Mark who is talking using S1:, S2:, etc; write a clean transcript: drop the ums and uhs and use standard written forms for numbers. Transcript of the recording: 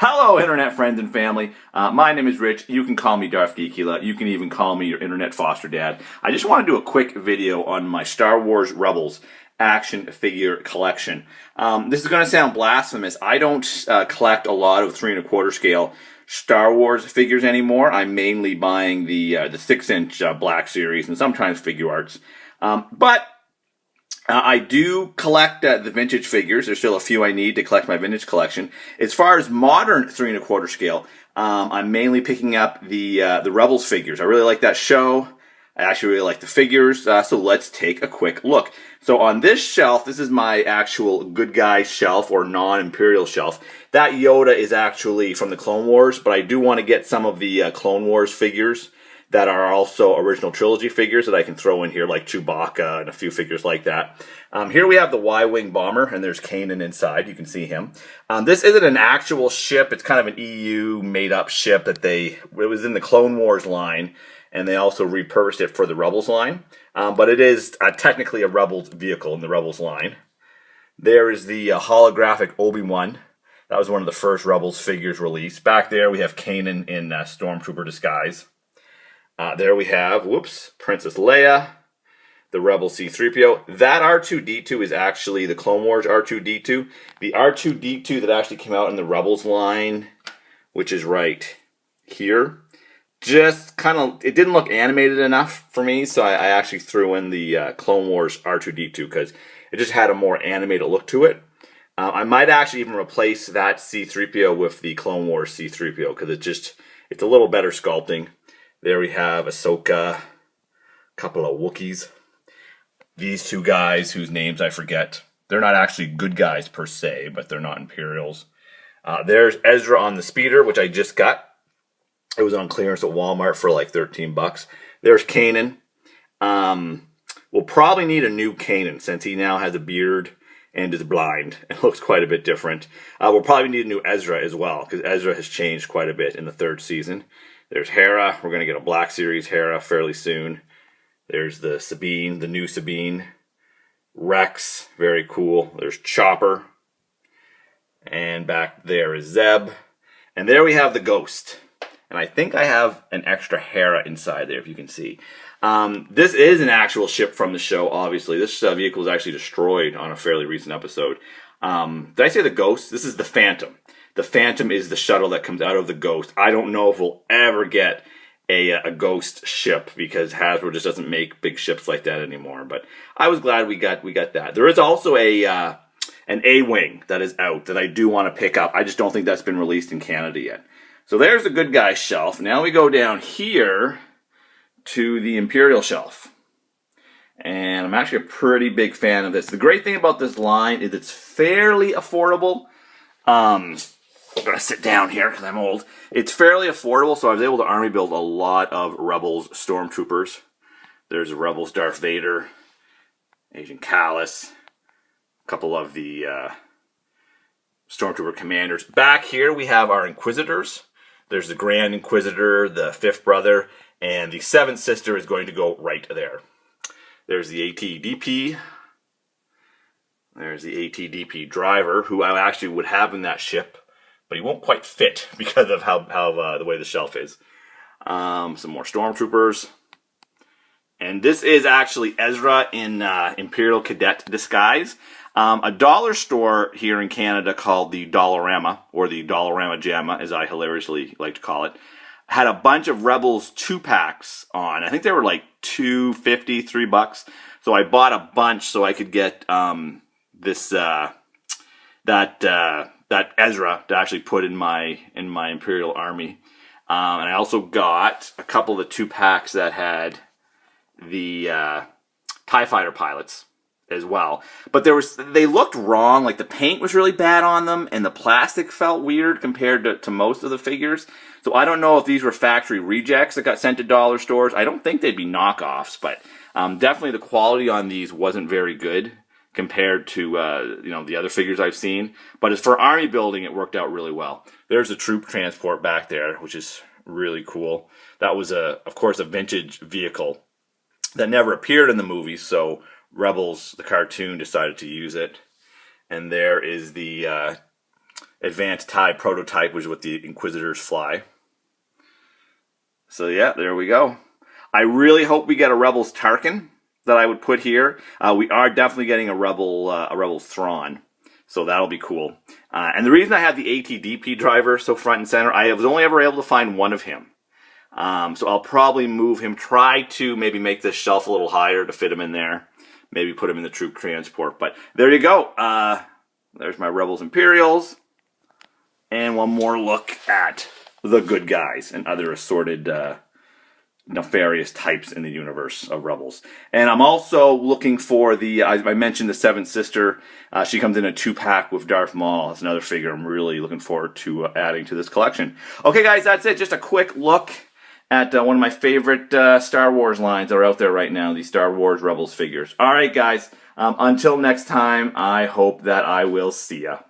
S1: Hello, internet friends and family. My name is Rich. You can call me Darth Geekula. You can even call me your internet foster dad. I just want to do a quick video on my Star Wars Rebels action figure collection. This is going to sound blasphemous. I don't collect a lot of 3 1/4 scale Star Wars figures anymore. I'm mainly buying the 6-inch Black Series and sometimes figure arts. But I do collect the vintage figures. There's still a few I need to collect my vintage collection. As far as modern 3 1/4 scale, I'm mainly picking up the Rebels figures. I really like that show. I actually really like the figures. So let's take a quick look. So on this shelf, this is my actual good guy shelf or non-Imperial shelf. That Yoda is actually from the Clone Wars, but I do want to get some of the Clone Wars figures that are also original trilogy figures that I can throw in here, like Chewbacca and a few figures like that. Here we have the Y-Wing bomber, and there's Kanan inside. You can see him. This isn't an actual ship. It's kind of an EU made-up ship that it was in the Clone Wars line, and they also repurposed it for the Rebels line. But it is technically a Rebels vehicle in the Rebels line. There is the holographic Obi-Wan. That was one of the first Rebels figures released. Back there we have Kanan in Stormtrooper disguise. There we have, Princess Leia, the Rebel C-3PO. That R2-D2 is actually the Clone Wars R2-D2. The R2-D2 that actually came out in the Rebels line, which is right here, just kind of, it didn't look animated enough for me, so I actually threw in the Clone Wars R2-D2 because it just had a more animated look to it. I might actually even replace that C-3PO with the Clone Wars C-3PO because it's a little better sculpting. There we have Ahsoka, a couple of Wookiees. These two guys whose names I forget. They're not actually good guys per se, but they're not Imperials. There's Azra on the speeder, which I just got. It was on clearance at Walmart for like $13. There's Kanan. We'll probably need a new Kanan since he now has a beard and is blind. It looks quite a bit different. We'll probably need a new Azra as well, because Azra has changed quite a bit in the 3rd season. There's Hera. We're going to get a Black Series Hera fairly soon. There's the Sabine, the new Sabine. Rex, very cool. There's Chopper. And back there is Zeb. And there we have the Ghost. And I think I have an extra Hera inside there, if you can see. This is an actual ship from the show, obviously. This vehicle was actually destroyed on a fairly recent episode. Did I say the Ghost? This is the Phantom. The Phantom is the shuttle that comes out of the Ghost. I don't know if we'll ever get a Ghost ship because Hasbro just doesn't make big ships like that anymore. But I was glad we got that. There is also an A-Wing that is out that I do want to pick up. I just don't think that's been released in Canada yet. So there's the good guy shelf. Now we go down here to the Imperial Shelf. And I'm actually a pretty big fan of this. The great thing about this line is it's fairly affordable. I'm going to sit down here because I'm old. It's fairly affordable, so I was able to army build a lot of Rebels Stormtroopers. There's a Rebels Darth Vader, Agent Kallus, a couple of the Stormtrooper commanders. Back here we have our Inquisitors. There's the Grand Inquisitor, the 5th brother, and the 7th sister is going to go right there. There's the AT-DP. There's the AT-DP driver, who I actually would have in that ship, but he won't quite fit because of how the way the shelf is. Some more Stormtroopers. And this is actually Ezra in Imperial Cadet disguise. A dollar store here in Canada called the Dollarama, or the Dollarama Jamma, as I hilariously like to call it, had a bunch of Rebels 2-packs on. I think they were like $2.50, $3. So I bought a bunch so I could get that Ezra to actually put in my Imperial Army. And I also got a couple of the 2-packs that had the TIE Fighter pilots as well. But they looked wrong. Like the paint was really bad on them, and the plastic felt weird compared to most of the figures. So I don't know if these were factory rejects that got sent to dollar stores. I don't think they'd be knockoffs, but definitely the quality on these wasn't very good compared to the other figures I've seen. But as for army building, it worked out really well. There's a troop transport back there, which is really cool. That was, of course, a vintage vehicle that never appeared in the movies, so Rebels, the cartoon, decided to use it. And there is the advanced TIE prototype, which is what the Inquisitors fly. So yeah, there we go. I really hope we get a Rebels Tarkin that I would put here. We are definitely getting a Rebels Thrawn, so that'll be cool. And the reason I have the ATDP driver so front and center, I was only ever able to find one of him. So I'll probably move him, try to maybe make this shelf a little higher to fit him in there. Maybe put him in the troop transport. But there you go. There's my Rebels Imperials. And one more look at the good guys and other assorted nefarious types in the universe of Rebels. And I'm also looking for the, I mentioned the Seventh Sister. She comes in a 2-pack with Darth Maul. That's another figure I'm really looking forward to adding to this collection. Okay, guys, that's it. Just a quick look at one of my favorite Star Wars lines that are out there right now, the Star Wars Rebels figures. All right, guys, until next time, I hope that I will see ya.